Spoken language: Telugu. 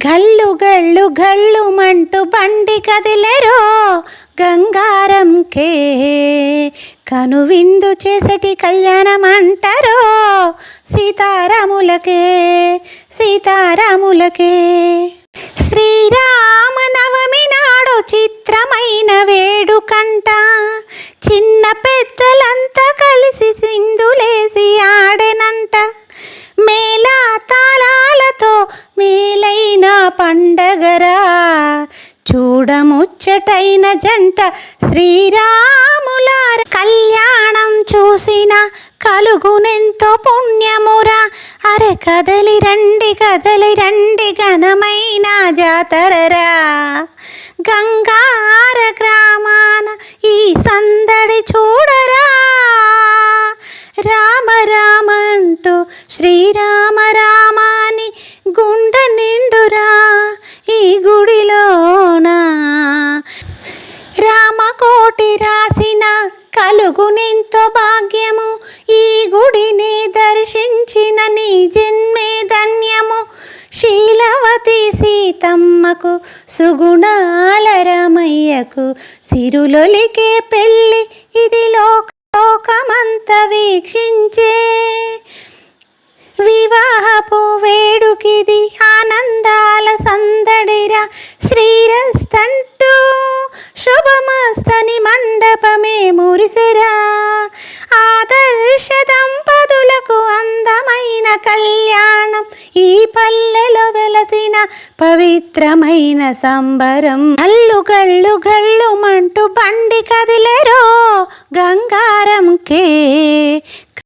గల్లు గల్లు గల్లు మంటూ బండి కదిలేరో గంగారంకే కనువిందు చేసటి కళ్యాణం అంటారో సీతారాములకే సీతారాములకే. శ్రీరామనవమి నాడు చిత్రమైన వేడుకంట చిన్న పెద్దలంతా కలిసి సింధులేసి ఆడెనంట. మేళా తాళాలతో మేలైన పండగరా చూడముచ్చటైన జంట శ్రీరాముల కళ్యాణం చూసిన కలుగునెంతో పుణ్యమురా. అరె కదలి రండి ఘనమైన జాతరరా. గంగార గ్రామాన ఈ సందడి చూడరా. రామ రామంటూ శ్రీరామ రామాని గుండె నిండురా ఈ గుడిలోన. రామకోటి రాసిన కలుగునెంతో భాగ్యము ఈ గుడిని దర్శించిన నీ జన్మే ధన్యము. శీలవతి సీతమ్మకు సుగుణాల రామయ్యకు సిరులొలికే పెళ్ళి ఇది లోకమంత వీక్షించే. వివాహపు వేడుకిది ఆనందాల సందడిరా. శ్రీరస్తంటూ శుభమస్తని మండపమే మురిసెరా. ఆదర్శ దంపతులకు అందమైన కళ్యాణం ఈ పల్లెలో వెలసిన పవిత్రమైన సంబరం. గల్లు గల్లు గల్లు మంటూ బండి కదిలేరో గంగారంకే